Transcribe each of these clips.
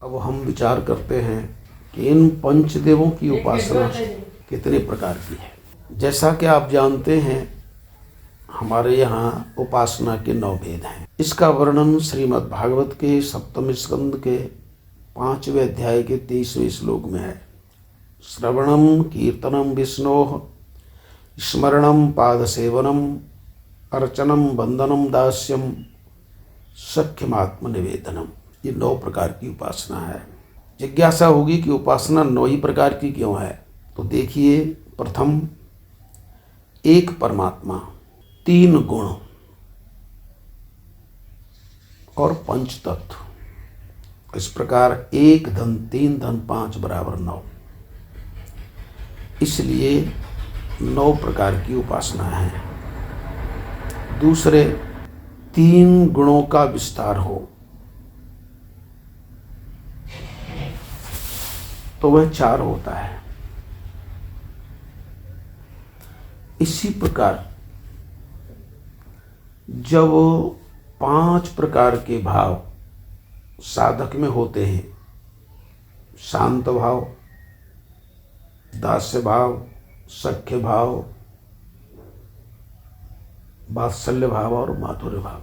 अब हम विचार करते हैं कि इन पंचदेवों की उपासना कितने प्रकार की है। जैसा कि आप जानते हैं, हमारे यहाँ उपासना के 9 भेद हैं। इसका वर्णन श्रीमद् भागवत के 7वें स्कंद के 5वें अध्याय के 23वें श्लोक में है। श्रवणम कीर्तनम विष्णोः स्मरणम पादसेवनम अर्चनम वंदनम दास्यम सख्यमात्म निवेदनम। ये 9 प्रकार की उपासना है। जिज्ञासा होगी कि उपासना 9 ही प्रकार की क्यों है। तो देखिए, प्रथम एक परमात्मा, 3 गुण और 5 तत्व। इस प्रकार 1 धन 3 धन 5 बराबर 9, इसलिए 9 प्रकार की उपासना है। दूसरे, 3 गुणों का विस्तार हो तो वह 4 होता है। इसी प्रकार जब 5 प्रकार के भाव साधक में होते हैं, शांत भाव, दास्य भाव, सख्य भाव, वात्सल्य भाव और माधुर्य भाव,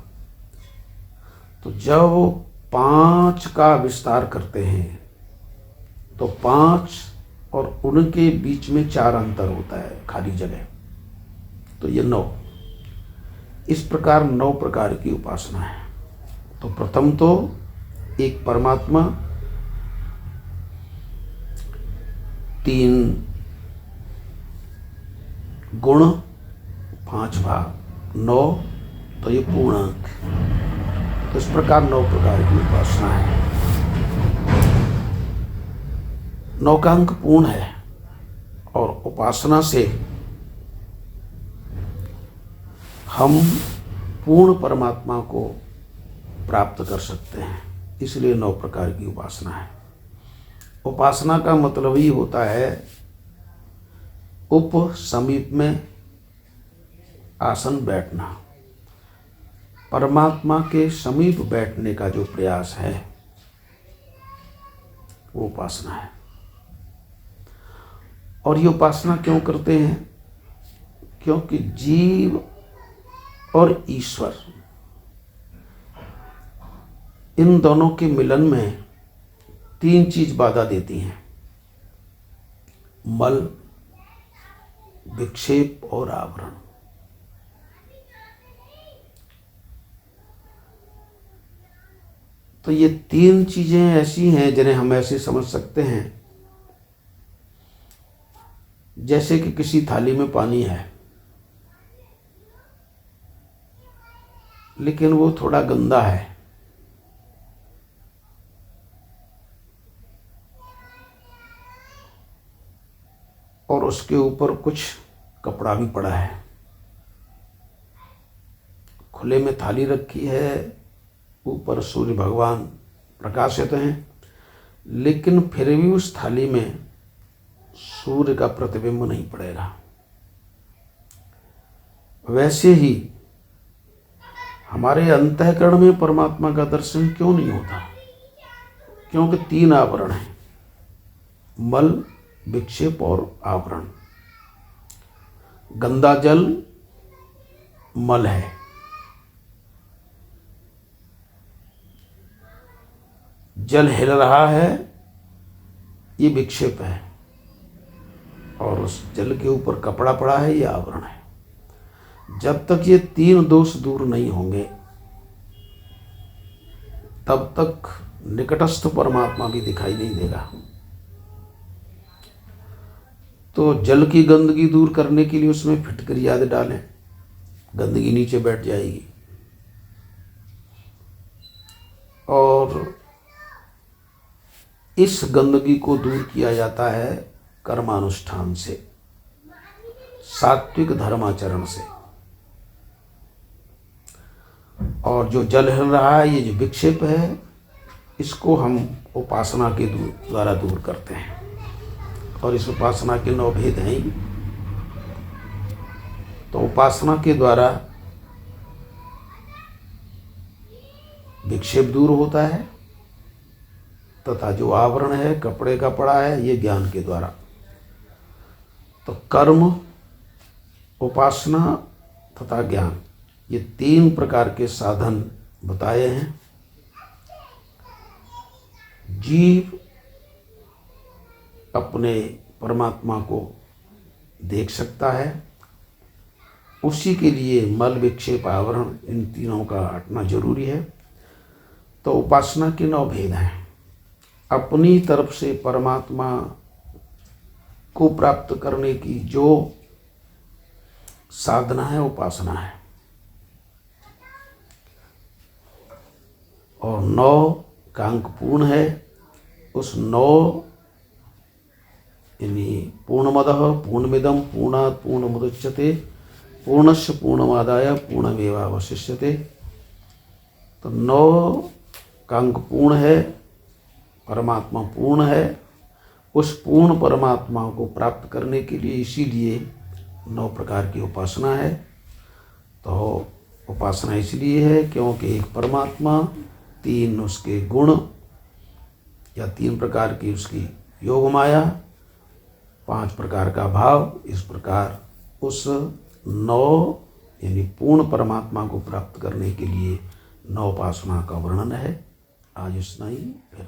तो जब 5 का विस्तार करते हैं तो 5 और उनके बीच में 4 अंतर होता है, खाली जगह। तो ये 9, इस प्रकार 9 प्रकार की उपासना है। तो प्रथम तो एक परमात्मा, 3 गुण, 5 भाव, 9, तो ये पूर्णांक। तो इस प्रकार 9 प्रकार की उपासना है। 9 का अंक पूर्ण है और उपासना से हम पूर्ण परमात्मा को प्राप्त कर सकते हैं, इसलिए 9 प्रकार की उपासना है। उपासना का मतलब ही होता है उप समीप में आसन बैठना। परमात्मा के समीप बैठने का जो प्रयास है वो उपासना है। और ये उपासना क्यों करते हैं? क्योंकि जीव और ईश्वर, इन दोनों के मिलन में 3 चीज बाधा देती हैं: मल, विक्षेप और आवरण। तो ये 3 चीजें ऐसी हैं जिन्हें हम ऐसे समझ सकते हैं जैसे कि किसी थाली में पानी है, लेकिन वो थोड़ा गंदा है, और उसके ऊपर कुछ कपड़ा भी पड़ा है। खुले में थाली रखी है, ऊपर सूर्य भगवान प्रकाशित हैं, लेकिन फिर भी उस थाली में सूर्य का प्रतिबिंब नहीं पड़ेगा। वैसे ही हमारे अंतःकरण में परमात्मा का दर्शन क्यों नहीं होता? क्योंकि 3 आवरण हैं: मल, विक्षेप और आवरण। गंदा जल मल है, जल हिल रहा है, ये विक्षेप है, और उस जल के ऊपर कपड़ा पड़ा है, ये आवरण है। जब तक ये 3 दोष दूर नहीं होंगे तब तक निकटस्थ परमात्मा भी दिखाई नहीं देगा। तो जल की गंदगी दूर करने के लिए उसमें फिटकरी आदि डालें, गंदगी नीचे बैठ जाएगी। और इस गंदगी को दूर किया जाता है कर्मानुष्ठान से, सात्विक धर्माचरण से। और जो जल हिल रहा है, ये जो विक्षेप है, इसको हम उपासना के द्वारा दूर करते हैं। और इस उपासना के 9 भेद हैं ही। तो उपासना के द्वारा विक्षेप दूर होता है, तथा जो आवरण है, कपड़े का पड़ा है, ये ज्ञान के द्वारा। तो कर्म, उपासना तथा ज्ञान, ये 3 प्रकार के साधन बताए हैं। जीव अपने परमात्मा को देख सकता है, उसी के लिए मल, विक्षेप, आवरण, इन तीनों का हटना जरूरी है। तो उपासना के 9 भेद हैं। अपनी तरफ से परमात्मा को प्राप्त करने की जो साधना है, उपासना है। और 9 का अंक पूर्ण है। उस 9 यानी पूर्णमदः पूर्णमिदं पूर्णात् पूर्णमुदच्यते पूर्णस्य पूर्णमादाय पूर्णमेवावशिष्यते। तो 9 का अंक पूर्ण है, परमात्मा पूर्ण है। उस पूर्ण परमात्मा को प्राप्त करने के लिए इसीलिए 9 प्रकार की उपासना है। तो उपासना इसलिए है क्योंकि एक परमात्मा, 3 उसके गुण या 3 प्रकार की उसकी योग माया, 5 प्रकार का भाव। इस प्रकार उस 9 यानी पूर्ण परमात्मा को प्राप्त करने के लिए 9 उपासना का वर्णन है। आज इतना ही, फिर